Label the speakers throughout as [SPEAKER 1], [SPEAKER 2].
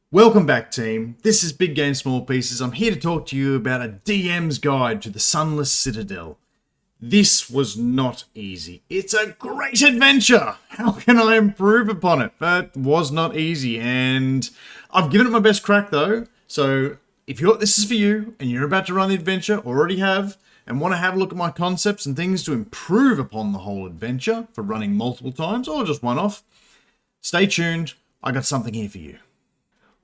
[SPEAKER 1] Welcome back, team. This is Big Game Small Pieces. I'm here to talk to you about a DM's guide to the Sunless Citadel. This was not easy. It's a great adventure. How can I improve upon it? But it was not easy, and I've given it my best crack though. So if this is for you and you're about to run the adventure, already have, and want to have a look at my concepts and things to improve upon the whole adventure for running multiple times or just one off, stay tuned. I got something here for you.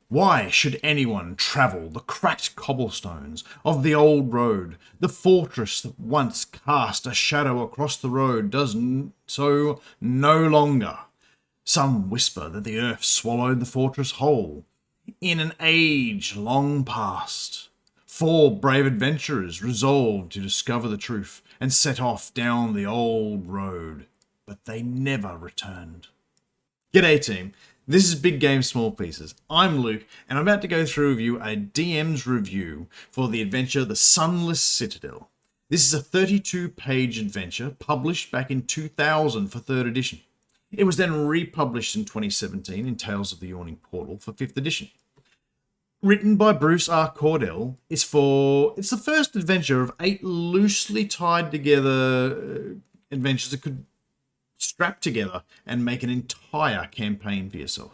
[SPEAKER 1] Why should anyone travel the cracked cobblestones of the old road? The fortress that once cast a shadow across the road does so no longer. Some whisper that the earth swallowed the fortress whole. In an age long past, 4 brave adventurers resolved to discover the truth and set off down the old road, but they never returned. G'day, team. This is Big Game Small Pieces. I'm Luke, and I'm about to go through with you a DM's review for the adventure The Sunless Citadel. This is a 32-page adventure published back in 2000 for 3rd edition. It was then republished in 2017 in Tales of the Yawning Portal for 5th edition. Written by Bruce R. Cordell, it's the first adventure of 8 loosely tied together adventures that could strap together and make an entire campaign for yourself.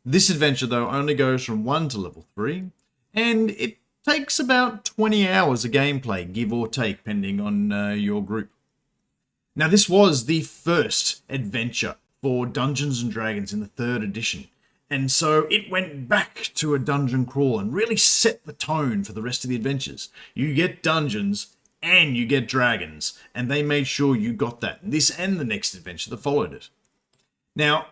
[SPEAKER 1] This adventure, though, only goes from 1 to level 3, and it takes about 20 hours of gameplay, give or take, depending on your group. Now, this was the first adventure for Dungeons & Dragons in the 3rd edition, and so it went back to a dungeon crawl and really set the tone for the rest of the adventures. You get dungeons and you get dragons, and they made sure you got that. This and the next adventure that followed it. Now,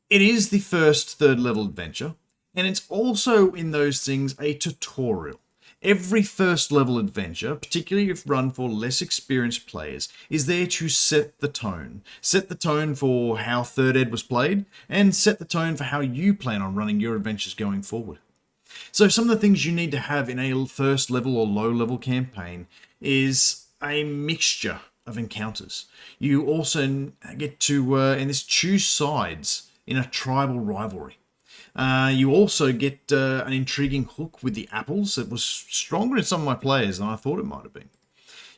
[SPEAKER 1] it is the first 3rd level adventure, and it's also in those things a tutorial. Every 1st level adventure, particularly if run for less experienced players, is there to set the tone. Set the tone for how 3rd Ed was played, and set the tone for how you plan on running your adventures going forward. So some of the things you need to have in a 1st level or low level campaign is a mixture of encounters. You also get to choose sides in a tribal rivalry. You also get an intriguing hook with the apples that was stronger in some of my players than I thought it might have been.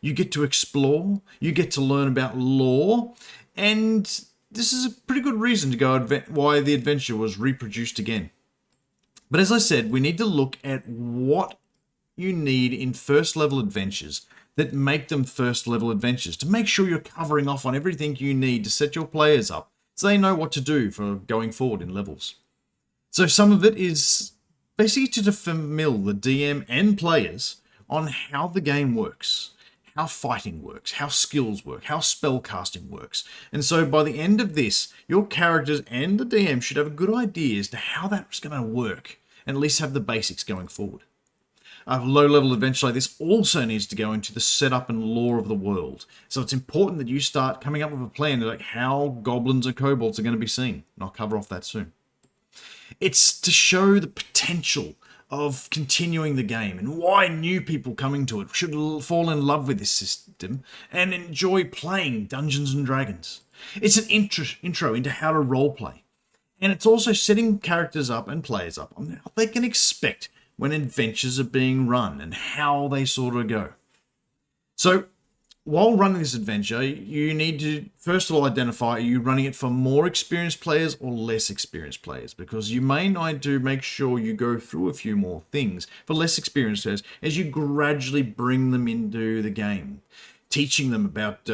[SPEAKER 1] You get to explore, you get to learn about lore, and this is a pretty good reason to go why the adventure was reproduced again. But as I said, we need to look at what you need in 1st level adventures that make them 1st level adventures to make sure you're covering off on everything you need to set your players up so they know what to do for going forward in levels. So some of it is basically to familiar the DM and players on how the game works, how fighting works, how skills work, how spellcasting works. And so by the end of this, your characters and the DM should have a good idea as to how that's going to work, and at least have the basics going forward. A low-level adventure like this also needs to go into the setup and lore of the world. So it's important that you start coming up with a plan to how goblins and kobolds are going to be seen. And I'll cover off that soon. It's to show the potential of continuing the game and why new people coming to it should fall in love with this system and enjoy playing Dungeons & Dragons. It's an intro into how to roleplay. And it's also setting characters up and players up on how they can expect when adventures are being run and how they sort of go. So, while running this adventure, you need to, first of all, identify, are you running it for more experienced players or less experienced players? Because you may need to make sure you go through a few more things for less experienced players as you gradually bring them into the game. Teaching them about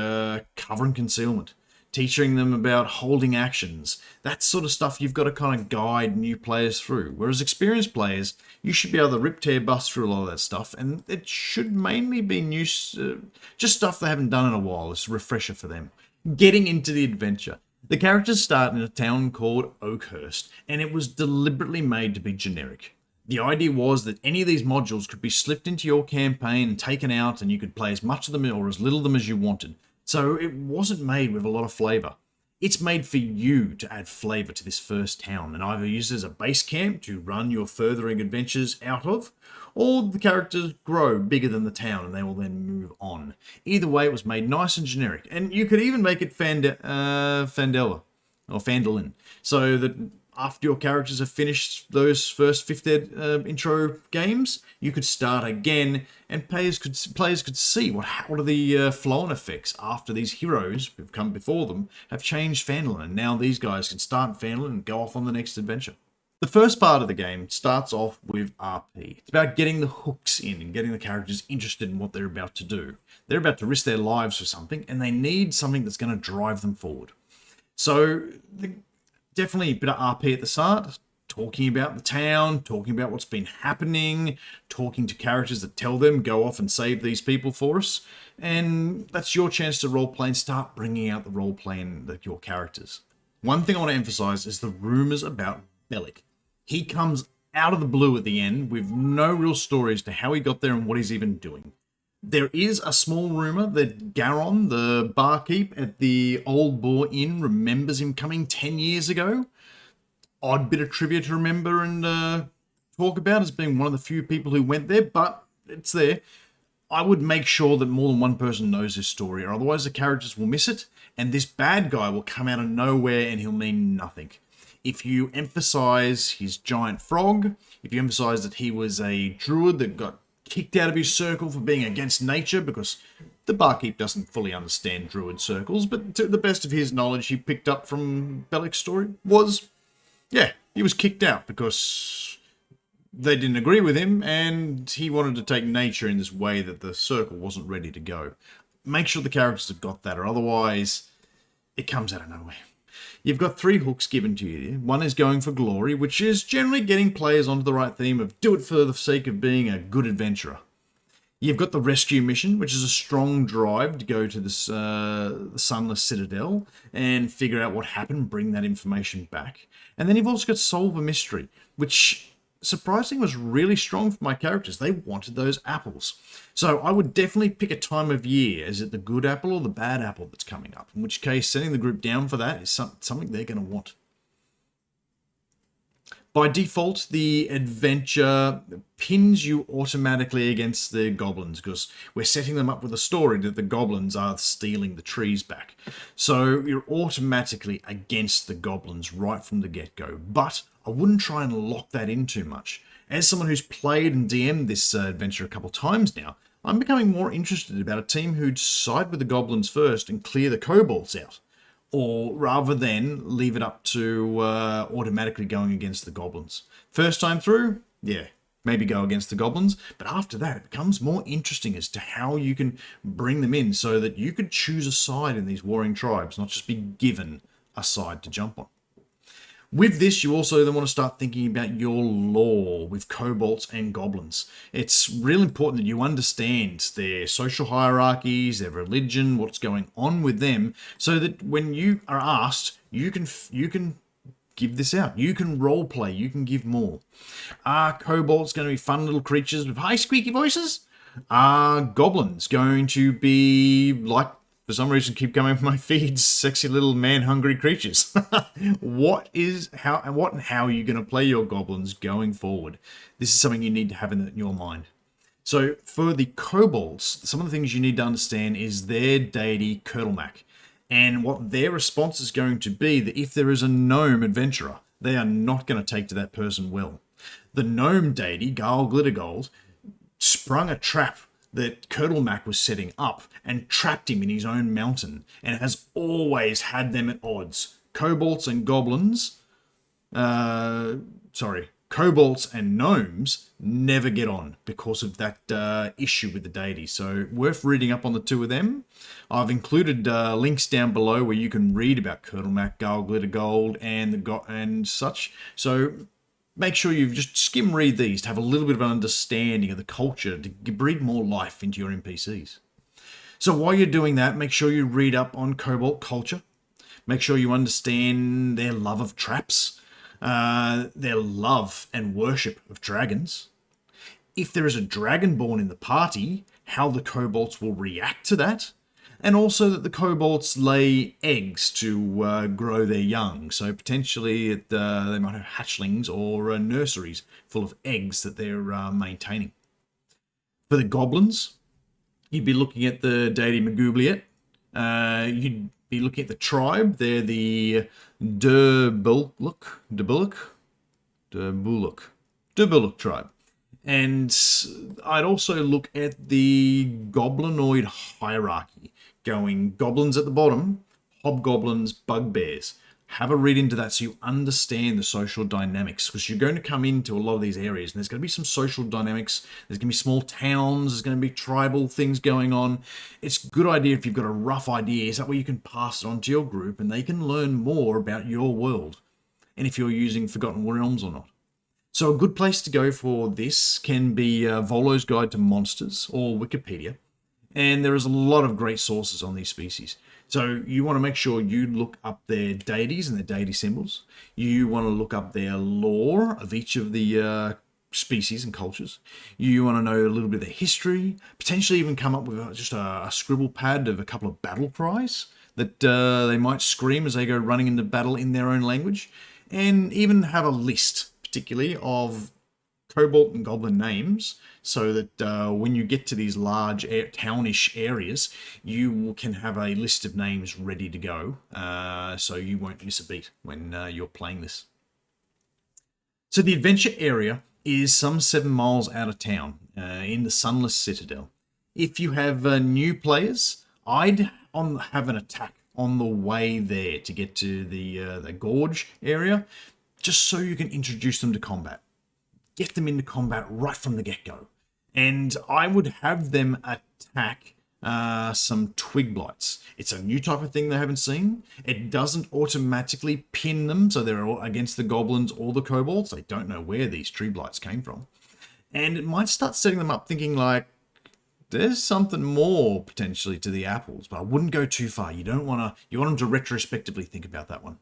[SPEAKER 1] cover and concealment. Teaching them about holding actions. That sort of stuff you've got to kind of guide new players through. Whereas experienced players, you should be able to rip, tear, bust through a lot of that stuff. And it should mainly be new, just stuff they haven't done in a while. It's a refresher for them. Getting into the adventure. The characters start in a town called Oakhurst, and it was deliberately made to be generic. The idea was that any of these modules could be slipped into your campaign and taken out, and you could play as much of them or as little of them as you wanted. So it wasn't made with a lot of flavour. It's made for you to add flavour to this first town and either use it as a base camp to run your furthering adventures out of, or the characters grow bigger than the town and they will then move on. Either way, it was made nice and generic. And you could even make it Fandela, or Fandolin, so that after your characters have finished those first 50 intro games, you could start again, and players could see what are the flow-on effects after these heroes who've come before them have changed Phandalin, and now these guys can start Phandalin and go off on the next adventure. The first part of the game starts off with RP. It's about getting the hooks in and getting the characters interested in what they're about to do. They're about to risk their lives for something, and they need something that's going to drive them forward. So, definitely a bit of RP at the start, talking about the town, talking about what's been happening, talking to characters that tell them, go off and save these people for us. And that's your chance to roleplay and start bringing out the roleplay in your characters. One thing I want to emphasize is the rumors about Bellic. He comes out of the blue at the end with no real story as to how he got there and what he's even doing. There is a small rumor that Garon, the barkeep at the Old Boar Inn, remembers him coming 10 years ago. Odd bit of trivia to remember and talk about as being one of the few people who went there, but it's there. I would make sure that more than one person knows this story, or otherwise the characters will miss it, and this bad guy will come out of nowhere and he'll mean nothing. If you emphasize his giant frog, if you emphasize that he was a druid that got kicked out of his circle for being against nature, because the barkeep doesn't fully understand druid circles, but to the best of his knowledge, he picked up from Bellic's story was, yeah, he was kicked out because they didn't agree with him, and he wanted to take nature in this way that the circle wasn't ready to go. Make sure the characters have got that, or otherwise it comes out of nowhere. You've got 3 hooks given to you. One is going for glory, which is generally getting players onto the right theme of do it for the sake of being a good adventurer. You've got the rescue mission, which is a strong drive to go to this the Sunless Citadel and figure out what happened, bring that information back. And then you've also got solve a mystery, which surprisingly was really strong for my characters. They wanted those apples. So I would definitely pick a time of year. Is it the good apple or the bad apple that's coming up? In which case, setting the group down for that is something they're going to want. By default, the adventure pins you automatically against the goblins because we're setting them up with a story that the goblins are stealing the trees back. So you're automatically against the goblins right from the get-go. But I wouldn't try and lock that in too much. As someone who's played and DM'd this adventure a couple times now, I'm becoming more interested about a team who'd side with the goblins first and clear the kobolds out. Or rather than leave it up to automatically going against the goblins. First time through, yeah, maybe go against the goblins. But after that, it becomes more interesting as to how you can bring them in so that you could choose a side in these warring tribes, not just be given a side to jump on. With this, you also then want to start thinking about your lore with kobolds and goblins. It's real important that you understand their social hierarchies, their religion, what's going on with them, so that when you are asked, you can give this out. You can role play. You can give more. Are kobolds going to be fun little creatures with high squeaky voices? Are goblins going to be like, for some reason, keep coming from my feeds, sexy little man-hungry creatures? What and how are you going to play your goblins going forward? This is something you need to have in your mind. So for the kobolds, some of the things you need to understand is their deity, Kurtulmak, and what their response is going to be that if there is a gnome adventurer, they are not going to take to that person well. The gnome deity, Garl Glittergold, sprung a trap that Kurtulmak was setting up and trapped him in his own mountain and has always had them at odds. Kobolds and gnomes never get on because of that issue with the deity. So worth reading up on the two of them. I've included links down below where you can read about Kurtulmak, Garl Glittergold, and such. So make sure you just skim read these to have a little bit of an understanding of the culture to breathe more life into your NPCs. So while you're doing that, make sure you read up on kobold culture. Make sure you understand their love of traps, their love and worship of dragons. If there is a dragonborn in the party, how the kobolds will react to that. And also that the kobolds lay eggs to grow their young. So potentially they might have hatchlings or nurseries full of eggs that they're maintaining. For the goblins, you'd be looking at the deity Maglubiyet. be looking at the tribe. They're the Durbuluk tribe. And I'd also look at the goblinoid hierarchy, going goblins at the bottom, hobgoblins, bugbears. Have a read into that so you understand the social dynamics, because you're going to come into a lot of these areas and there's going to be some social dynamics. There's going to be small towns. There's going to be tribal things going on. It's a good idea if you've got a rough idea. Is that way you can pass it on to your group and they can learn more about your world and if you're using Forgotten Realms or not. So a good place to go for this can be Volo's Guide to Monsters or Wikipedia. And there is a lot of great sources on these species. So you want to make sure you look up their deities and their deity symbols. You want to look up their lore of each of the species and cultures. You want to know a little bit of their history. Potentially even come up with just a scribble pad of a couple of battle cries that they might scream as they go running into battle in their own language. And even have a list, particularly, of kobold and goblin names, so that when you get to these large townish areas, you can have a list of names ready to go, so you won't miss a beat when you're playing this. So the adventure area is some 7 miles out of town, in the Sunless Citadel. If you have new players, I'd have an attack on the way there to get to the gorge area, just so you can introduce them to combat. Get them into combat right from the get-go. And I would have them attack some twig blights. It's a new type of thing they haven't seen. It doesn't automatically pin them, so they're all against the goblins or the kobolds. They don't know where these tree blights came from. And it might start setting them up thinking like, there's something more potentially to the apples, but I wouldn't go too far. You want them to retrospectively think about that one.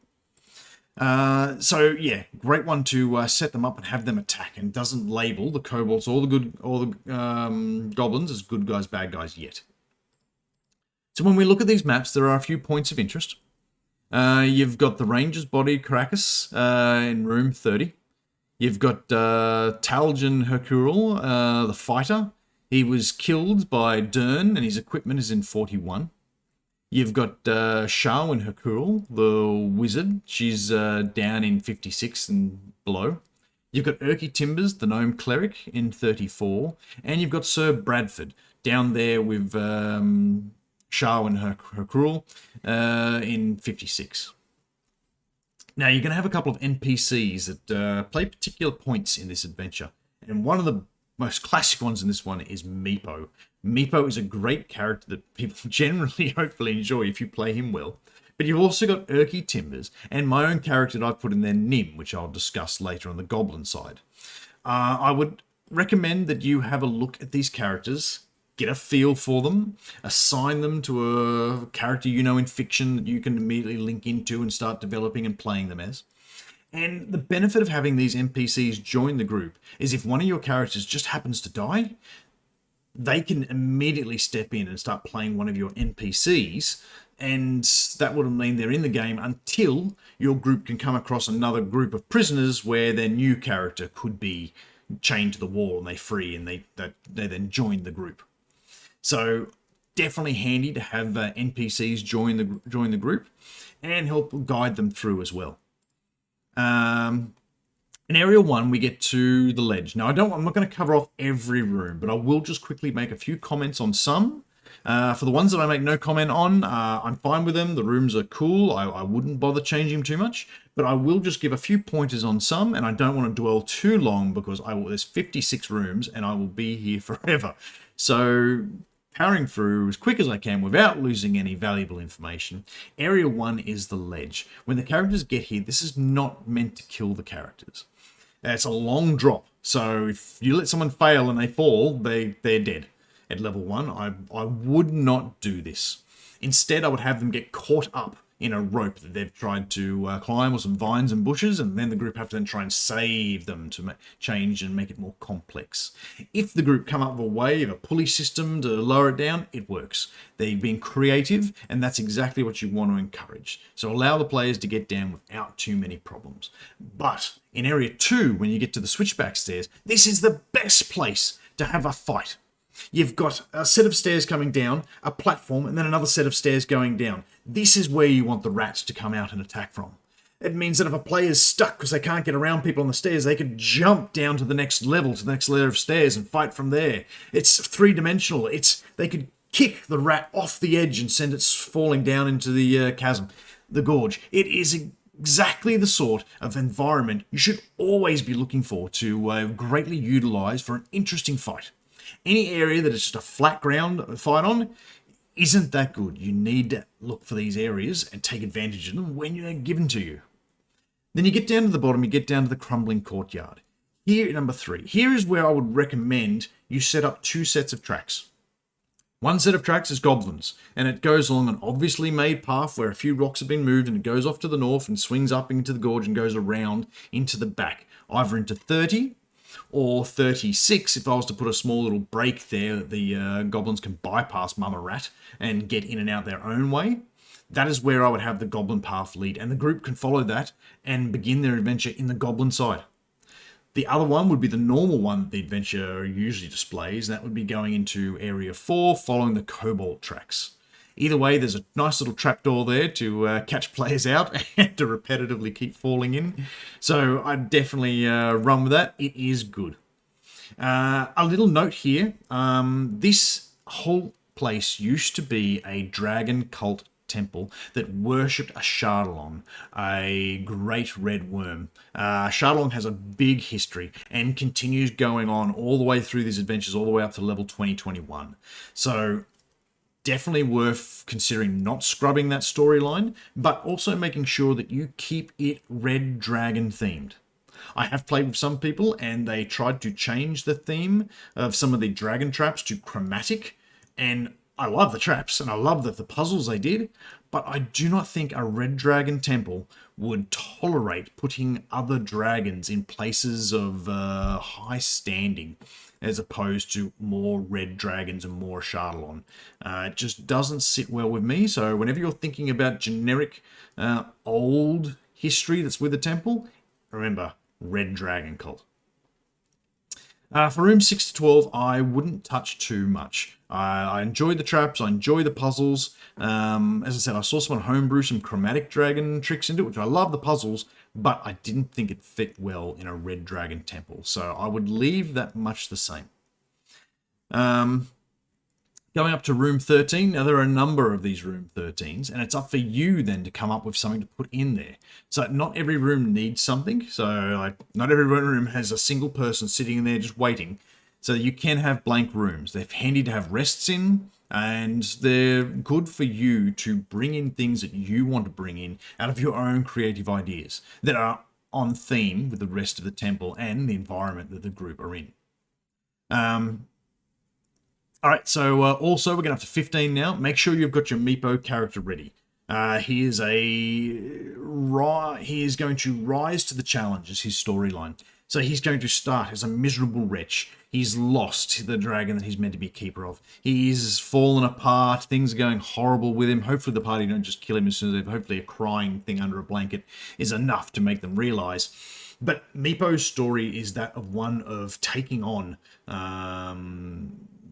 [SPEAKER 1] So yeah, great one to set them up and have them attack, and doesn't label the kobolds or the goblins as good guys, bad guys yet. So when we look at these maps, there are a few points of interest. You've got the Ranger's Body Caracas in room 30. You've got Taljan Hercule, the fighter. He was killed by Dern, and his equipment is in 41. You've got Sharwin Hercule, the wizard. She's down in 56 and below. You've got Erky Timbers, the gnome cleric, in 34. And you've got Sir Bradford down there with Sharwin Hercule in 56. Now, you're going to have a couple of NPCs that play particular points in this adventure. And one of the most classic ones in this one is Meepo. Meepo is a great character that people generally hopefully enjoy if you play him well. But you've also got Erky Timbers and my own character that I've put in there, Nim, which I'll discuss later on the goblin side. I would recommend that you have a look at these characters, get a feel for them, assign them to a character you know in fiction that you can immediately link into and start developing and playing them as. And the benefit of having these NPCs join the group is if one of your characters just happens to die, they can immediately step in and start playing one of your NPCs, and that would mean they're in the game until your group can come across another group of prisoners where their new character could be chained to the wall and they free, and they then join the group. So definitely handy to have NPCs join the group and help guide them through as well. In Area 1, we get to the ledge. Now, I'm not going to cover off every room, but I will just quickly make a few comments on some. For the ones that I make no comment on, I'm fine with them. The rooms are cool. I wouldn't bother changing them too much, but I will just give a few pointers on some, and I don't want to dwell too long because there's 56 rooms and I will be here forever. So powering through as quick as I can without losing any valuable information. Area 1 is the ledge. When the characters get here, this is not meant to kill the characters. It's a long drop, so if you let someone fail and they fall, they're dead. At level 1, I would not do this. Instead, I would have them get caught up in a rope that they've tried to climb, or some vines and bushes, and then the group have to then try and save them to change and make it more complex. If the group come up with a way of a pulley system to lower it down, it works. They've been creative, and that's exactly what you want to encourage. So allow the players to get down without too many problems. But in Area 2, when you get to the switchback stairs, this is the best place to have a fight. You've got a set of stairs coming down, a platform, and then another set of stairs going down. This is where you want the rats to come out and attack from. It means that if a player's stuck because they can't get around people on the stairs, they can jump down to the next level, to the next layer of stairs, and fight from there. It's three-dimensional. They could kick the rat off the edge and send it falling down into the chasm, the gorge. It is exactly the sort of environment you should always be looking for to greatly utilize for an interesting fight. Any area that is just a flat ground fight on isn't that good. You need to look for these areas and take advantage of them when they're given to you. Then you get down to the bottom, you get down to the crumbling courtyard. Here, number 3. Here is where I would recommend you set up 2 sets of tracks. One set of tracks is goblins, and it goes along an obviously made path where a few rocks have been moved, and it goes off to the north and swings up into the gorge and goes around into the back, either into 30 or 36 if I was to put a small little break there that the goblins can bypass Mama Rat and get in and out their own way. That is where I would have the goblin path lead, and the group can follow that and begin their adventure in the goblin side. The other one would be the normal one that the adventure usually displays, and that would be going into Area 4, following the cobalt tracks. Either way, there's a nice little trapdoor there to catch players out and to repetitively keep falling in. So I'd definitely run with that. It is good. A little note here. This whole place used to be a dragon cult temple that worshipped a Shardalon, a great red worm. Shardalon has a big history and continues going on all the way through these adventures, all the way up to level 2021. So definitely worth considering not scrubbing that storyline, but also making sure that you keep it red dragon themed. I have played with some people and they tried to change the theme of some of the dragon traps to chromatic, and I love the traps and I love the puzzles they did, but I do not think a red dragon temple would tolerate putting other dragons in places of high standing as opposed to more red dragons and more Shardalon. It just doesn't sit well with me. So whenever you're thinking about generic old history that's with the temple, remember, red dragon cult. For room 6 to 12, I wouldn't touch too much. I enjoy the traps, I enjoy the puzzles. As I said, I saw someone homebrew some chromatic dragon tricks into it, which I love the puzzles, but I didn't think it fit well in a red dragon temple. So I would leave that much the same. Going up to room 13, now there are a number of these room 13s, and it's up for you then to come up with something to put in there. So not every room needs something, so not every room has a single person sitting in there just waiting. So you can have blank rooms. They're handy to have rests in, and they're good for you to bring in things that you want to bring in out of your own creative ideas that are on theme with the rest of the temple and the environment that the group are in. All right, so also we're going up to 15 now. Make sure you've got your Meepo character ready. He is going to rise to the challenge as his storyline. So he's going to start as a miserable wretch. He's lost the dragon that he's meant to be keeper of. He's fallen apart. Things are going horrible with him. Hopefully the party don't just kill him as soon as hopefully a crying thing under a blanket is enough to make them realize. But Meepo's story is that of one of taking on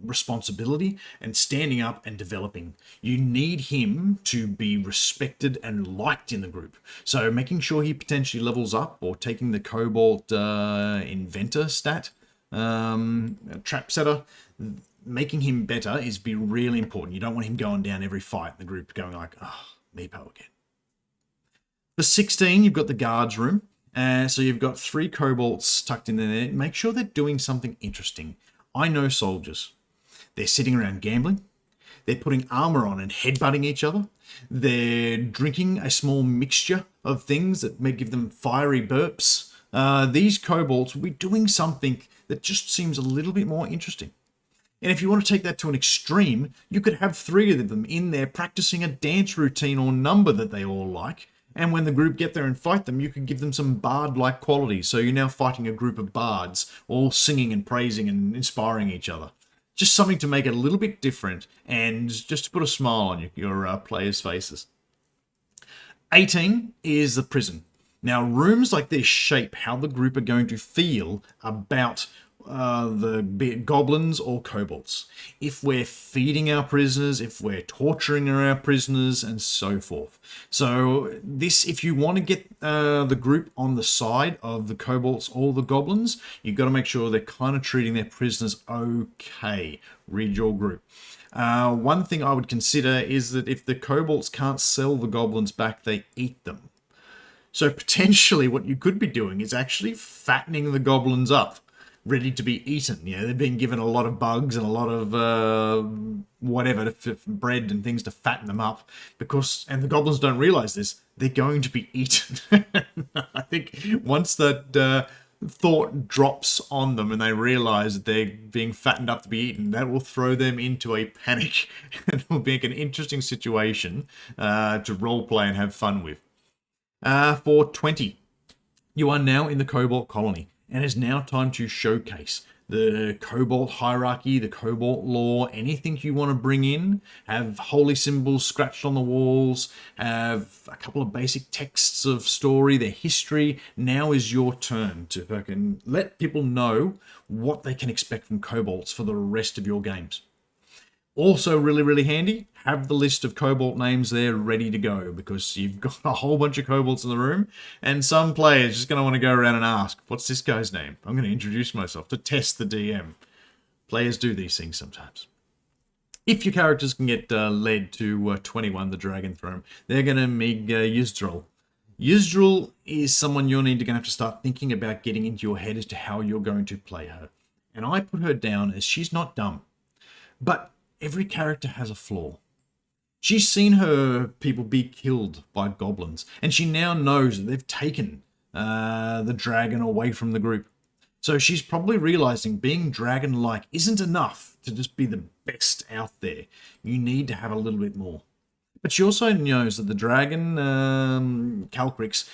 [SPEAKER 1] responsibility and standing up and developing. You need him to be respected and liked in the group. So making sure he potentially levels up or taking the Cobalt Inventor stat, trap setter, making him better is be really important. You don't want him going down every fight in the group going like, Meepo again. For 16, you've got the guards room. So you've got 3 kobolds tucked in there. Make sure they're doing something interesting. I know soldiers. They're sitting around gambling. They're putting armor on and headbutting each other. They're drinking a small mixture of things that may give them fiery burps. These kobolds will be doing something that just seems a little bit more interesting. And if you want to take that to an extreme, you could have 3 of them in there practicing a dance routine or number that they all like. And when the group get there and fight them, you can give them some bard-like qualities. So you're now fighting a group of bards, all singing and praising and inspiring each other. Just something to make it a little bit different and just to put a smile on your players' faces. 18 is the prison. Now, rooms like this shape how the group are going to feel about be it goblins or kobolds, if we're feeding our prisoners, if we're torturing our prisoners, and so forth. So this, if you want to get the group on the side of the kobolds or the goblins, you've got to make sure they're kind of treating their prisoners okay. Read your group. One thing I would consider is that if the kobolds can't sell the goblins back, they eat them. So potentially what you could be doing is actually fattening the goblins up, ready to be eaten. You know, they're being given a lot of bugs and a lot of whatever, bread and things to fatten them up, and the goblins don't realize this, they're going to be eaten. I think once that thought drops on them and they realize that they're being fattened up to be eaten, that will throw them into a panic and will make an interesting situation to roleplay and have fun with. For 20, you are now in the Cobalt colony, and it's now time to showcase the Cobalt hierarchy, the Cobalt lore, anything you want to bring in. Have holy symbols scratched on the walls, have a couple of basic texts of story, their history. Now is your turn to fucking let people know what they can expect from Cobalts for the rest of your games. Also really, really handy, have the list of Cobalt names there ready to go, because you've got a whole bunch of Cobalts in the room, and some players just going to want to go around and ask, what's this guy's name? I'm going to introduce myself to test the DM. Players do these things sometimes. If your characters can get led to 21, the Dragon Throne, they're going to meet Yzdril. Yzdril is someone you're going to have to start thinking about getting into your head as to how you're going to play her. And I put her down as she's not dumb, but every character has a flaw. She's seen her people be killed by goblins, and she now knows that they've taken the dragon away from the group. So she's probably realizing being dragon-like isn't enough to just be the best out there. You need to have a little bit more. But she also knows that the dragon, Calcrix,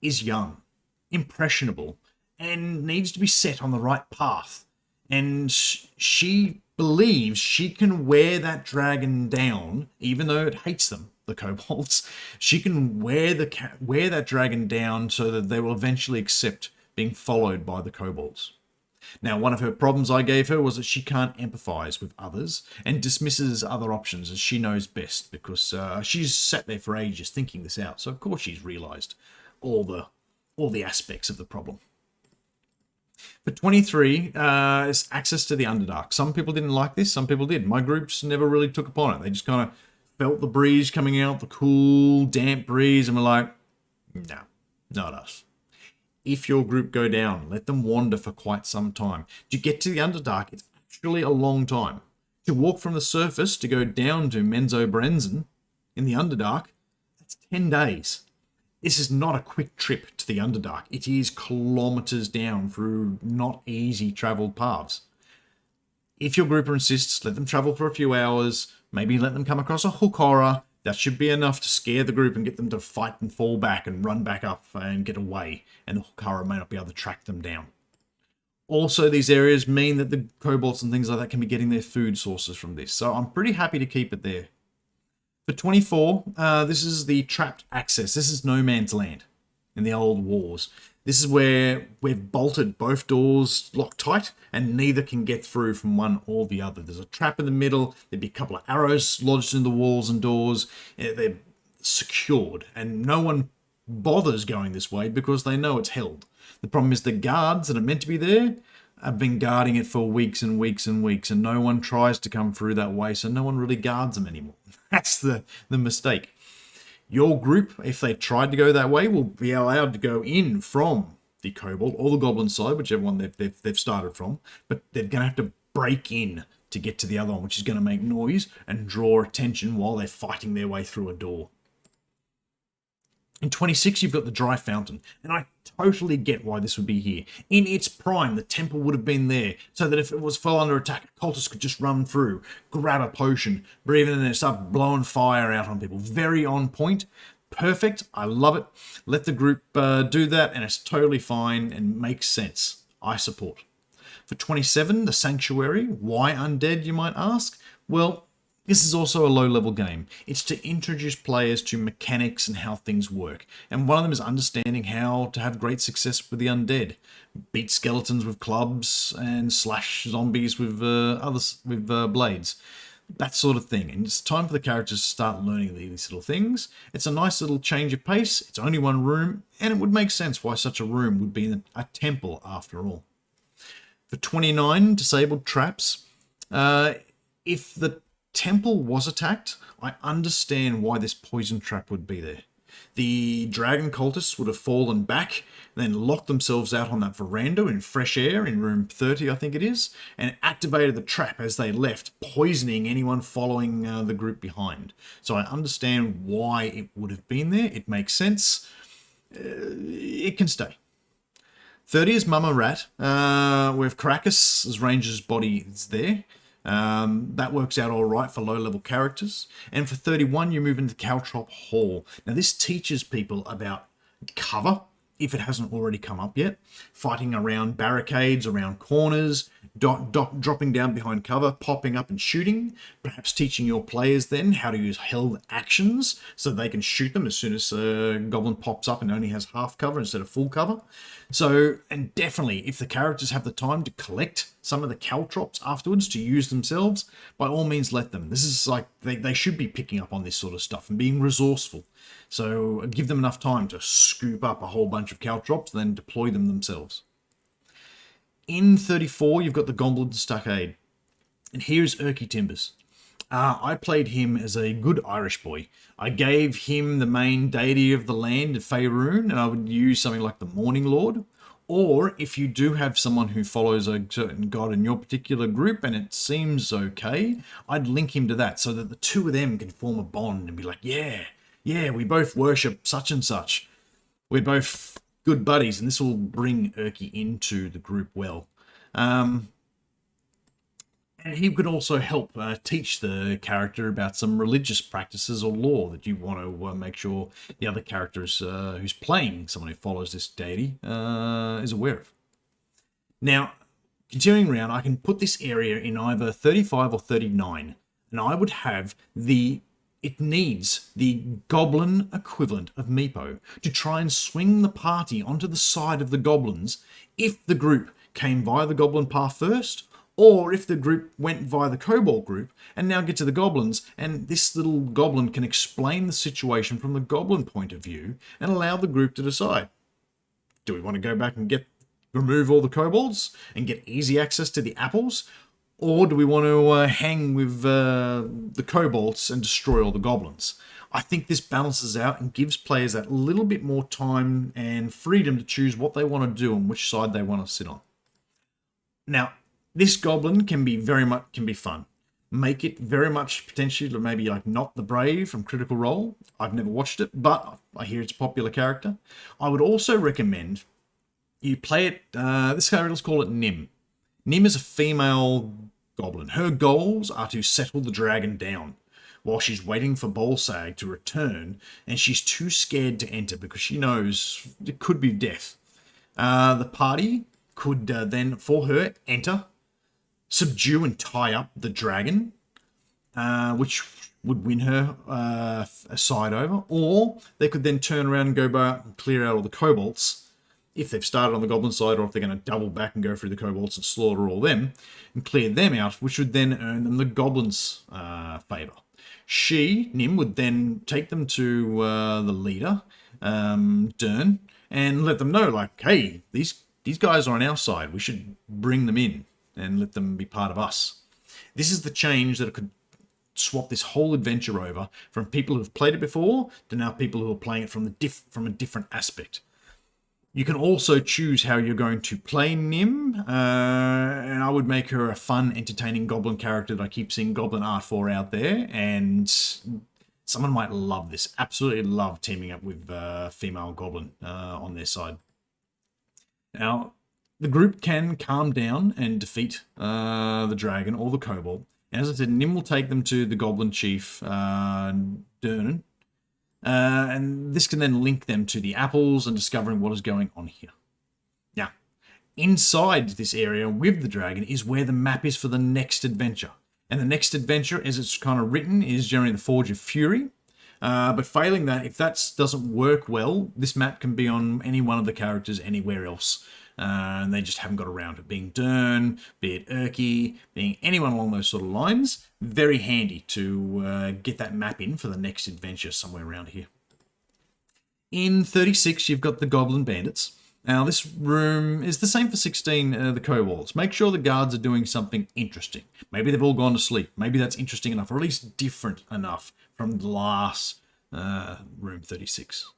[SPEAKER 1] is young, impressionable, and needs to be set on the right path. And she believes she can wear that dragon down, even though it hates them, the kobolds. She can wear that dragon down so that they will eventually accept being followed by the kobolds. Now, one of her problems I gave her was that she can't empathize with others and dismisses other options as she knows best, because she's sat there for ages thinking this out. So of course she's realized all the aspects of the problem. For 23, is access to the Underdark. Some people didn't like this, some people did. My groups never really took upon it. They just kind of felt the breeze coming out, the cool, damp breeze, and were like, no, not us. If your group go down, let them wander for quite some time. To get to the Underdark, it's actually a long time. To walk from the surface to go down to Menzo Brenzen in the Underdark, that's 10 days. This is not a quick trip to the Underdark. It is kilometers down through not easy traveled paths. If your group insists, let them travel for a few hours, maybe let them come across a hook horror. That should be enough to scare the group and get them to fight and fall back and run back up and get away, and the hook horror may not be able to track them down. Also, these areas mean that the kobolds and things like that can be getting their food sources from this, so I'm pretty happy to keep it there. For 24, this is the trapped access. This is no man's land in the old wars. This is where we've bolted both doors locked tight and neither can get through from one or the other. There's a trap in the middle. There'd be a couple of arrows lodged in the walls and doors. They're secured and no one bothers going this way because they know it's held. The problem is the guards that are meant to be there have been guarding it for weeks and weeks and weeks, and no one tries to come through that way, so no one really guards them anymore. That's the mistake. Your group, if they tried to go that way, will be allowed to go in from the kobold or the goblin side, whichever one they've started from, but they're going to have to break in to get to the other one, which is going to make noise and draw attention while they're fighting their way through a door. In 26, you've got the Dry Fountain, and I totally get why this would be here. In its prime, the temple would have been there, so that if it was fell under attack, cultists could just run through, grab a potion, breathe in there, start blowing fire out on people. Very on point. Perfect. I love it. Let the group do that, and it's totally fine and makes sense. I support. For 27, the Sanctuary. Why undead, you might ask? Well, This is also a low-level game. It's to introduce players to mechanics and how things work. And one of them is understanding how to have great success with the undead. Beat skeletons with clubs and slash zombies with blades. That sort of thing. And it's time for the characters to start learning these little things. It's a nice little change of pace. It's only one room, and it would make sense why such a room would be in a temple after all. For 29 disabled traps, if the temple was attacked, I understand why this poison trap would be there. The dragon cultists would have fallen back, then locked themselves out on that veranda in fresh air in room 30, I think it is, and activated the trap as they left, poisoning anyone following the group behind. So I understand why it would have been there. It makes sense. It can stay. 30 is Mama Rat, with Caracas as Ranger's body is there. That works out all right for low-level characters. And for 31, you move into Caltrop Hall. Now, this teaches people about cover, if it hasn't already come up yet. Fighting around barricades, around corners, dropping down behind cover, popping up and shooting. Perhaps teaching your players then how to use held actions so they can shoot them as soon as a goblin pops up and only has half cover instead of full cover. So, and definitely, if the characters have the time to collect some of the caltrops afterwards to use themselves, by all means let them. This is like, they should be picking up on this sort of stuff and being resourceful. So give them enough time to scoop up a whole bunch of caltrops, then deploy them themselves. In 34, you've got the Goblin Stockade. And here's Erky Timbers. I played him as a good Irish boy. I gave him the main deity of the land, Faerun, and I would use something like the Morning Lord. Or if you do have someone who follows a certain god in your particular group and it seems okay, I'd link him to that so that the two of them can form a bond and be like, yeah, we both worship such and such. We're both good buddies, and this will bring Erky into the group well. And he could also help teach the character about some religious practices or lore that you want to make sure the other character who's playing someone who follows this deity is aware of. Now, continuing around, I can put this area in either 35 or 39, and I would have it needs the goblin equivalent of Meepo to try and swing the party onto the side of the goblins if the group came via the goblin path first, or if the group went via the kobold group and now get to the goblins, and this little goblin can explain the situation from the goblin point of view and allow the group to decide. Do we want to go back and remove all the kobolds and get easy access to the apples? Or do we want to hang with the kobolds and destroy all the goblins? I think this balances out and gives players that little bit more time and freedom to choose what they want to do and which side they want to sit on. Now, this goblin can be fun. Make it very much potentially maybe like Not the Brave from Critical Role. I've never watched it, but I hear it's a popular character. I would also recommend you play it, this character, let's call it Nim. Nim is a female goblin. Her goals are to settle the dragon down while she's waiting for Bolsag to return, and she's too scared to enter because she knows it could be death. The party could then, for her, enter, subdue and tie up the dragon, which would win her a side over, or they could then turn around and go back and clear out all the kobolds if they've started on the goblin side, or if they're going to double back and go through the kobolds and slaughter all them and clear them out, which would then earn them the goblins' favour. Nim, would then take them to the leader, Dern, and let them know, like, hey, these guys are on our side. We should bring them in and let them be part of us. This is the change that could swap this whole adventure over from people who've played it before to now people who are playing it from a different aspect. You can also choose how you're going to play Nim, and I would make her a fun, entertaining goblin character that I keep seeing goblin art for out there, and someone might love this. Absolutely love teaming up with female goblin on their side. Now, the group can calm down and defeat the dragon or the kobold. And as I said, Nim will take them to the goblin chief, Durnan. And this can then link them to the apples and discovering what is going on here. Now, inside this area with the dragon is where the map is for the next adventure. And the next adventure, as it's kind of written, is generally the Forge of Fury. But failing that, if that doesn't work well, this map can be on any one of the characters anywhere else. And they just haven't got around to it. Being Dern, be it Urki, being anyone along those sort of lines, very handy to get that map in for the next adventure somewhere around here. In 36, you've got the Goblin Bandits. Now, this room is the same for 16, the Kobolds. Make sure the guards are doing something interesting. Maybe they've all gone to sleep. Maybe that's interesting enough, or at least different enough from the last room 36.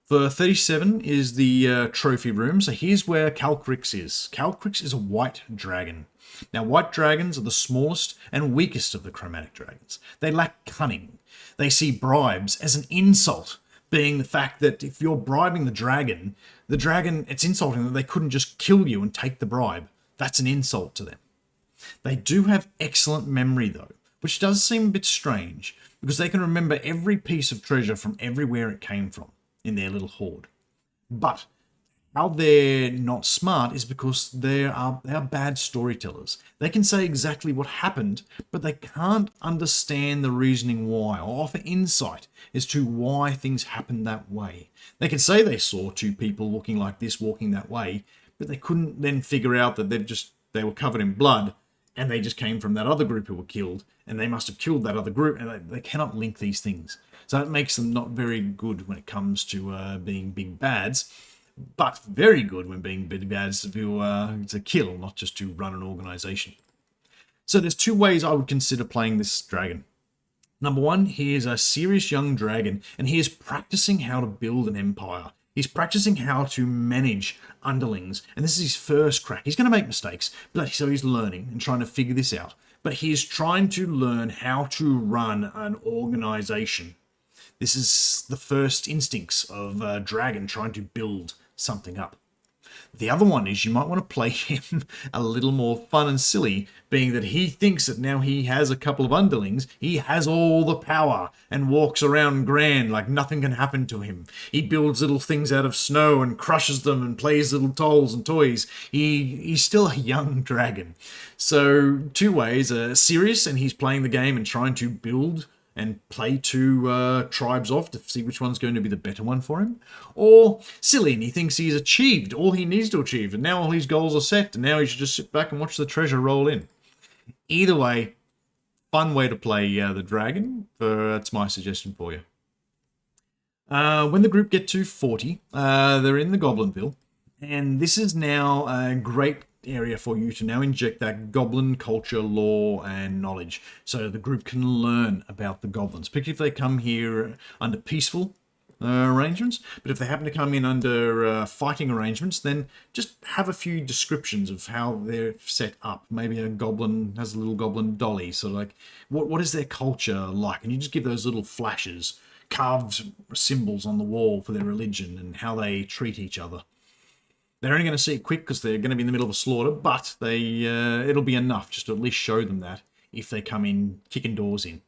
[SPEAKER 1] For 37 is the trophy room. So here's where Calcrix is. Calcrix is a white dragon. Now, white dragons are the smallest and weakest of the chromatic dragons. They lack cunning. They see bribes as an insult, being the fact that if you're bribing the dragon, it's insulting that they couldn't just kill you and take the bribe. That's an insult to them. They do have excellent memory, though, which does seem a bit strange, because they can remember every piece of treasure from everywhere it came from in their little hoard. But how they're not smart is because they are bad storytellers. They can say exactly what happened, but they can't understand the reasoning why, or offer insight as to why things happened that way. They can say they saw two people looking like this, walking that way, but they couldn't then figure out that they were covered in blood, and they just came from that other group who were killed, and they must have killed that other group, and they cannot link these things. So it makes them not very good when it comes to being big bads, but very good when being big bads to kill, not just to run an organization. So there's two ways I would consider playing this dragon. Number one, he is a serious young dragon, and he is practicing how to build an empire. He's practicing how to manage underlings, and this is his first crack. He's going to make mistakes, but so he's learning and trying to figure this out. But he is trying to learn how to run an organization. This is the first instincts of a dragon trying to build something up. The other one is you might want to play him a little more fun and silly, being that he thinks that now he has a couple of underlings, he has all the power and walks around grand like nothing can happen to him. He builds little things out of snow and crushes them and plays little dolls and toys. He's still a young dragon. So two ways, serious and he's playing the game and trying to build and play two tribes off to see which one's going to be the better one for him. Or silly, and he thinks he's achieved all he needs to achieve, and now all his goals are set, and now he should just sit back and watch the treasure roll in. Either way, fun way to play the dragon. That's my suggestion for you. When the group get to 40, they're in the Goblinville, and this is now a great area for you to now inject that goblin culture, lore, and knowledge, so the group can learn about the goblins, particularly if they come here under peaceful arrangements. But if they happen to come in under fighting arrangements, then just have a few descriptions of how they're set up. Maybe a goblin has a little goblin dolly, so like what is their culture like, and you just give those little flashes, carved symbols on the wall for their religion and how they treat each other. They're only going to see it quick because they're going to be in the middle of a slaughter, but it'll be enough just to at least show them that if they come in kicking doors in.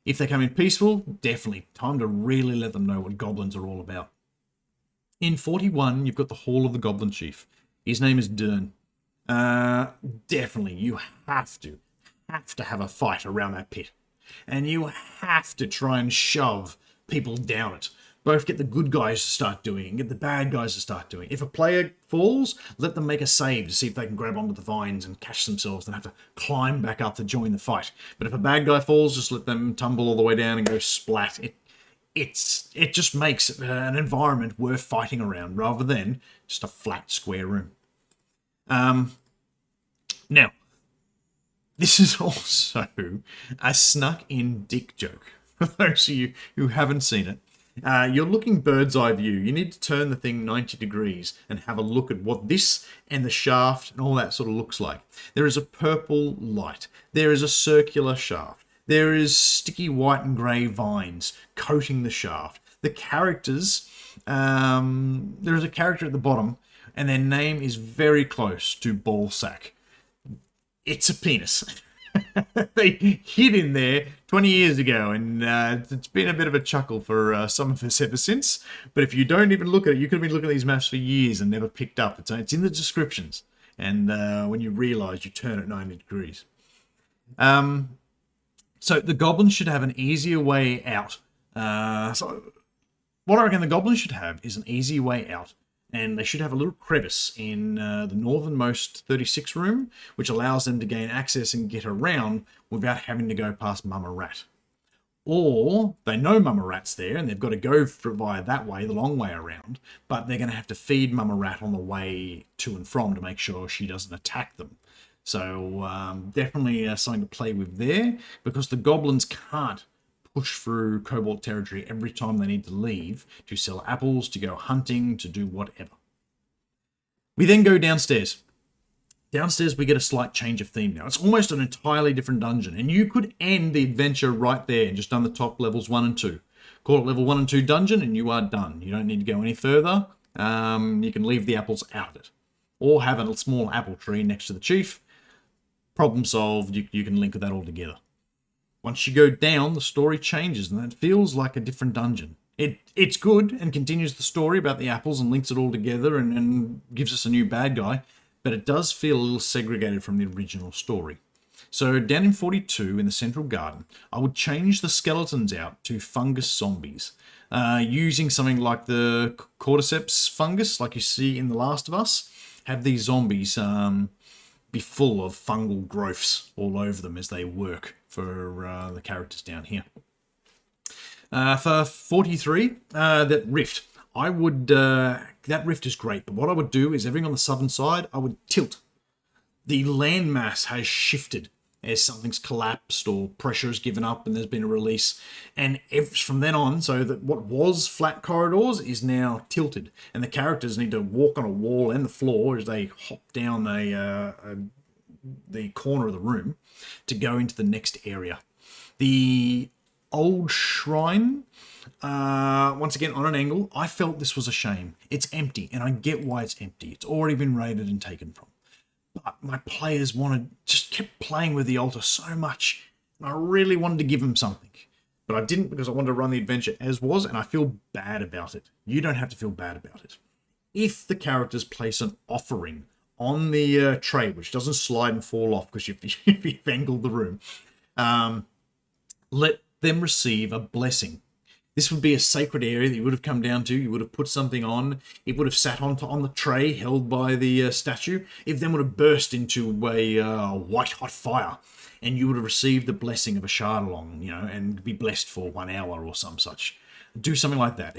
[SPEAKER 1] If they come in peaceful, definitely time to really let them know what goblins are all about. In 41, you've got the Hall of the Goblin Chief. His name is Dern. Definitely, you have to have a fight around that pit. And you have to try and shove people down it. Both get the good guys to start doing and get the bad guys to start doing. If a player falls, let them make a save to see if they can grab onto the vines and catch themselves and have to climb back up to join the fight. But if a bad guy falls, just let them tumble all the way down and go splat. It just makes an environment worth fighting around rather than just a flat square room. Now, this is also a snuck-in dick joke for those of you who haven't seen it. You're looking bird's eye view. You need to turn the thing 90 degrees and have a look at what this and the shaft and all that sort of looks like. There is a purple light. There is a circular shaft. There is sticky white and grey vines coating the shaft. The characters, there is a character at the bottom and their name is very close to ballsack. It's a penis. They hid in there 20 years ago, and it's been a bit of a chuckle for some of us ever since. But if you don't even look at it, you could have been looking at these maps for years and never picked up. It's in the descriptions, and when you realise, you turn it 90 degrees. So the goblins should have an easier way out. So what I reckon the goblins should have is an easy way out. And they should have a little crevice in the northernmost 36 room, which allows them to gain access and get around without having to go past Mama Rat. Or they know Mama Rat's there and they've got to go via that way, the long way around, but they're going to have to feed Mama Rat on the way to and from to make sure she doesn't attack them. So definitely something to play with there, because the goblins can't push through Cobalt territory every time they need to leave to sell apples, to go hunting, to do whatever. We then go downstairs. Downstairs, we get a slight change of theme now. It's almost an entirely different dungeon, and you could end the adventure right there and just done the top levels 1 and 2. Call it level 1 and 2 dungeon, and you are done. You don't need to go any further. You can leave the apples out of it. Or have a small apple tree next to the chief. Problem solved. You can link that all together. Once you go down, the story changes, and it feels like a different dungeon. It's good and continues the story about the apples and links it all together and gives us a new bad guy, but it does feel a little segregated from the original story. So down in 42, in the central garden, I would change the skeletons out to fungus zombies, using something like the cordyceps fungus, like you see in The Last of Us. Have these zombies be full of fungal growths all over them as they work for the characters down here. For 43, that rift. I would, that rift is great, but what I would do is everything on the southern side, I would tilt. The landmass has shifted as something's collapsed or pressure has given up and there's been a release. And from then on, so that what was flat corridors is now tilted. And the characters need to walk on a wall and the floor as they hop down the corner of the room to go into the next area. The old shrine, once again on an angle, I felt this was a shame. It's empty, and I get why it's empty. It's already been raided and taken from. But my players just kept playing with the altar so much, and I really wanted to give them something. But I didn't, because I wanted to run the adventure as was, and I feel bad about it. You don't have to feel bad about it. If the characters place an offering on the tray, which doesn't slide and fall off because you've angled the room, let them receive a blessing. This would be a sacred area that you would have come down to. You would have put something on. It would have sat on the tray held by the statue. It then would have burst into a white-hot fire, and you would have received the blessing of a Shardalong, and be blessed for 1 hour or some such. Do something like that.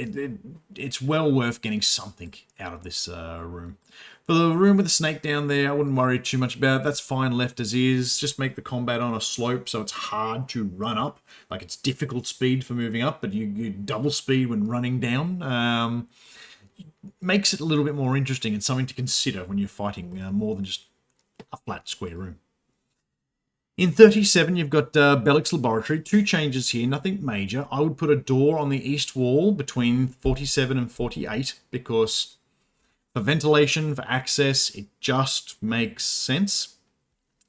[SPEAKER 1] It's well worth getting something out of this room. For the room with the snake down there, I wouldn't worry too much about it. That's fine left as is. Just make the combat on a slope so it's hard to run up. Like, it's difficult speed for moving up, but you double speed when running down. Makes it a little bit more interesting and something to consider when you're fighting more than just a flat square room. In 37, you've got Bellick's Laboratory. 2 changes here, nothing major. I would put a door on the east wall between 47 and 48 because for ventilation, for access, it just makes sense.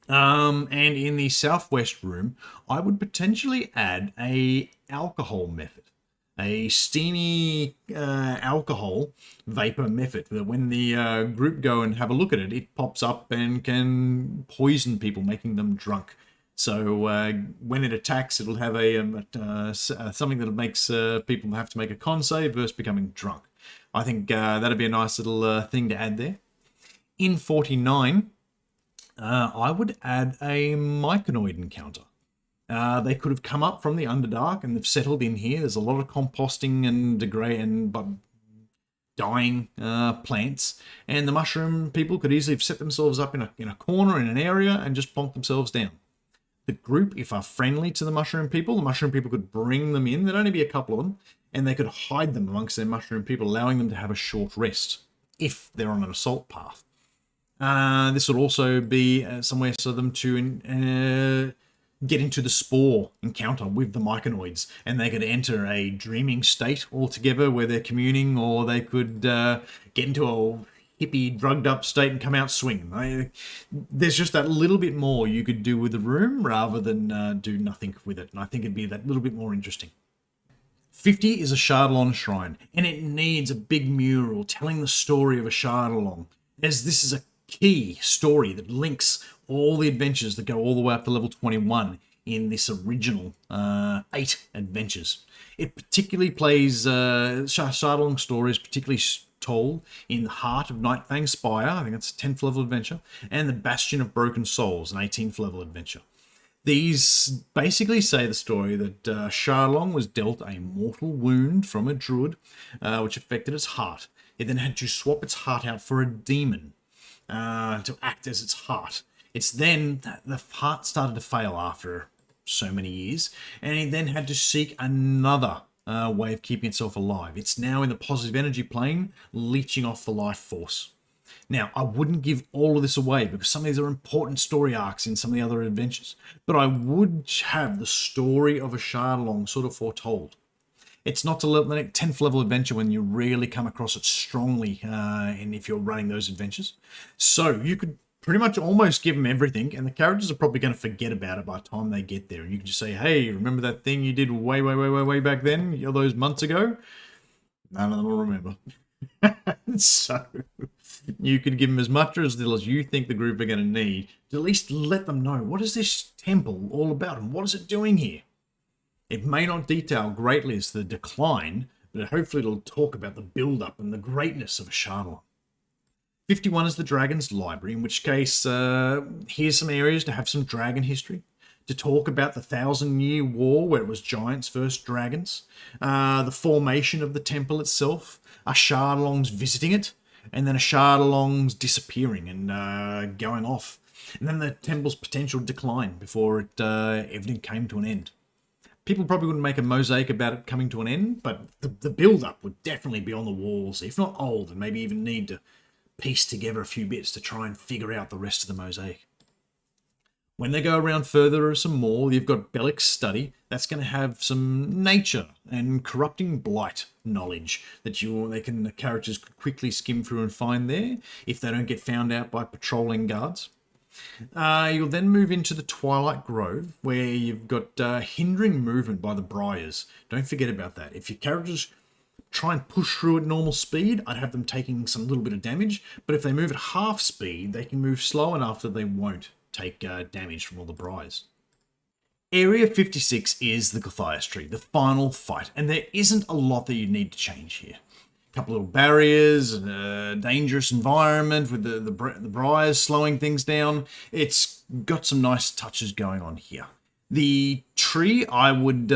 [SPEAKER 1] And in the southwest room, I would potentially add a alcohol method. A steamy alcohol vapor method that when the group go and have a look at it, it pops up and can poison people, making them drunk. So when it attacks, it'll have something that makes people have to make a con save versus becoming drunk. I think that'd be a nice little thing to add there. In 49, I would add a myconoid encounter. They could have come up from the Underdark and they've settled in here. There's a lot of composting and dying plants, and the mushroom people could easily have set themselves up in a corner in an area and just plonk themselves down. The group, if are friendly to the mushroom people could bring them in. There'd only be a couple of them, and they could hide them amongst their mushroom people, allowing them to have a short rest if they're on an assault path. This would also be somewhere for them to get into the spore encounter with the myconoids, and they could enter a dreaming state altogether where they're communing, or they could get into a hippie drugged up state and come out swinging. There's just that little bit more you could do with the room rather than do nothing with it, and I think it'd be that little bit more interesting. 50 is a Shardalong shrine, and it needs a big mural telling the story of a Shardalong, as this is a key story that links all the adventures that go all the way up to level 21 in this original 8 adventures. It particularly plays Shardlong's story is particularly told in the heart of Nightfang's Spire. I think it's a 10th level adventure, and the Bastion of Broken Souls, an 18th level adventure. These basically say the story that Shardlong was dealt a mortal wound from a druid, which affected its heart. It then had to swap its heart out for a demon to act as its heart. It's then the heart started to fail after so many years, and it then had to seek another way of keeping itself alive. It's now in the positive energy plane, leeching off the life force. Now, I wouldn't give all of this away because some of these are important story arcs in some of the other adventures, but I would have the story of a Shardlong sort of foretold. It's not till the 10th level adventure when you really come across it strongly, and if you're running those adventures. So you could pretty much almost give them everything, and the characters are probably going to forget about it by the time they get there. And you can just say, hey, remember that thing you did way back then, all those months ago? None of them will remember. So you could give them as much or as little as you think the group are going to need to at least let them know, what is this temple all about and what is it doing here? It may not detail greatly as the decline, but hopefully it'll talk about the build-up and the greatness of a Shardlong. 51 is the Dragon's Library, in which case, here's some areas to have some dragon history, to talk about the 1,000-Year War, where it was giants versus dragons, the formation of the temple itself, a Shardlong's visiting it, and then a Shardlong's disappearing and going off, and then the temple's potential decline before everything came to an end. People probably wouldn't make a mosaic about it coming to an end, but the build-up would definitely be on the walls, if not old, and maybe even need to piece together a few bits to try and figure out the rest of the mosaic. When they go around further or some more, you've got Belik's study. That's going to have some nature and corrupting blight knowledge that the characters could quickly skim through and find there if they don't get found out by patrolling guards. You'll then move into the Twilight Grove, where you've got hindering movement by the briars. Don't forget about that. If your characters try and push through at normal speed, I'd have them taking some little bit of damage, but if they move at half speed, they can move slow enough that they won't take damage from all the briars. Area 56 is the Gulthias tree, the final fight, and there isn't a lot that you need to change here. A couple little barriers, a dangerous environment with the briars slowing things down. It's got some nice touches going on here. The tree, I would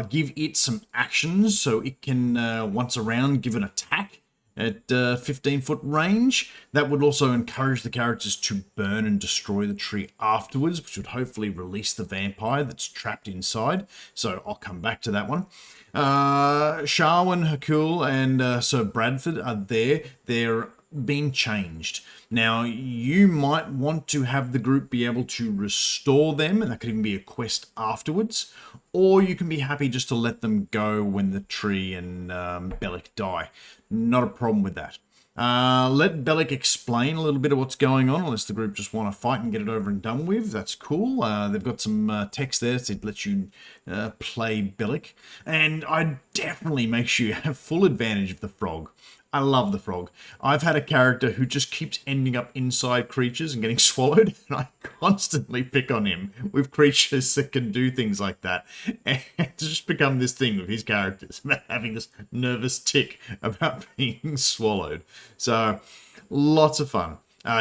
[SPEAKER 1] give it some actions so it can, once around, give an attack at 15-foot range. That would also encourage the characters to burn and destroy the tree afterwards, which would hopefully release the vampire that's trapped inside. So I'll come back to that one. Sharwin, Hercule, and Sir Bradford are there. They're being changed. Now, you might want to have the group be able to restore them, and that could even be a quest afterwards, or you can be happy just to let them go when the tree and Belik die. Not a problem with that. Let Belik explain a little bit of what's going on, unless the group just want to fight and get it over and done with. That's cool. They've got some text there to let you play Belik. And I definitely make sure you have full advantage of the frog. I love the frog. I've had a character who just keeps ending up inside creatures and getting swallowed, and I constantly pick on him with creatures that can do things like that. And it's just become this thing with his characters, having this nervous tick about being swallowed. So, lots of fun.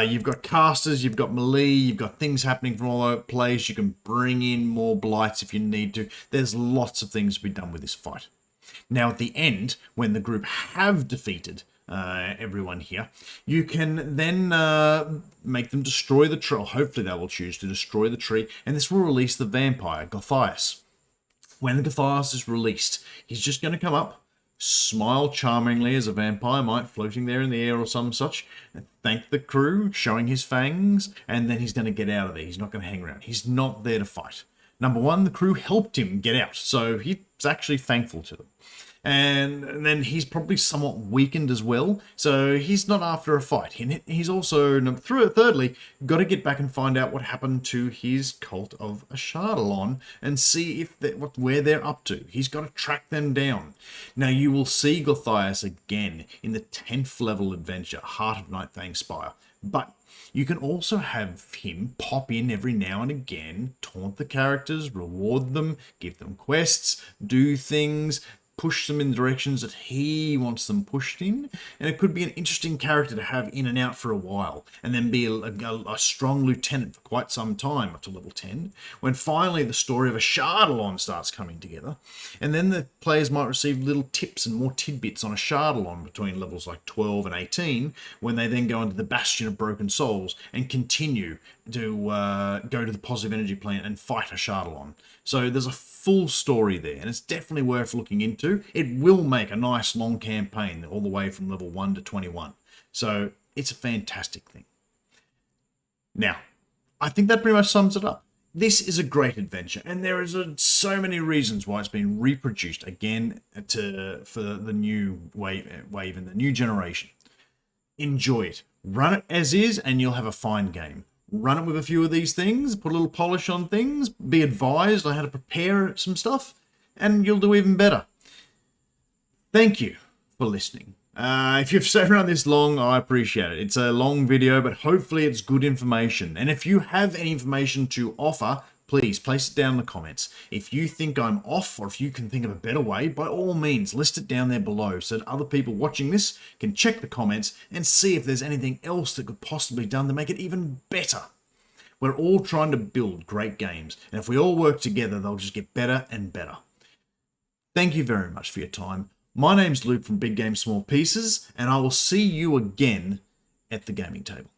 [SPEAKER 1] You've got casters, you've got melee, you've got things happening from all over the place. You can bring in more blights if you need to. There's lots of things to be done with this fight. Now, at the end, when the group have defeated everyone here, you can then make them destroy the tree. Hopefully they will choose to destroy the tree, and this will release the vampire, Gulthias. When the Gulthias is released, he's just going to come up, smile charmingly as a vampire might, floating there in the air or some such, and thank the crew, showing his fangs, and then he's going to get out of there. He's not going to hang around. He's not there to fight. Number one, the crew helped him get out, so he's actually thankful to them. And then he's probably somewhat weakened as well, so he's not after a fight. He's also, thirdly, got to get back and find out what happened to his cult of Ashardalon and see if where they're up to. He's got to track them down. Now, you will see Gulthias again in the 10th level adventure, Heart of Nightfang's Spire. But You can also have him pop in every now and again, taunt the characters, reward them, give them quests, do things, push them in the directions that he wants them pushed in, and it could be an interesting character to have in and out for a while, and then be a strong lieutenant for quite some time up to level 10, when finally the story of a Shardalon starts coming together, and then the players might receive little tips and more tidbits on a Shardalon between levels like 12 and 18, when they then go into the Bastion of Broken Souls and continue to go to the positive energy plant and fight a Shardalon. So there's a full story there, and it's definitely worth looking into. It will make a nice long campaign all the way from level 1 to 21. So it's a fantastic thing. Now, I think that pretty much sums it up. This is a great adventure, and there is so many reasons why it's been reproduced again for the new wave and the new generation. Enjoy it. Run it as is, and you'll have a fine game. Run it with a few of these things, put a little polish on things, be advised on how to prepare some stuff, and you'll do even better. Thank you for listening. If you've stayed around this long, I appreciate it. It's a long video, but hopefully it's good information. And if you have any information to offer, please place it down in the comments. If you think I'm off, or if you can think of a better way, by all means, list it down there below so that other people watching this can check the comments and see if there's anything else that could possibly be done to make it even better. We're all trying to build great games, and if we all work together, they'll just get better and better. Thank you very much for your time. My name's Luke from Big Game Small Pieces, and I will see you again at the gaming table.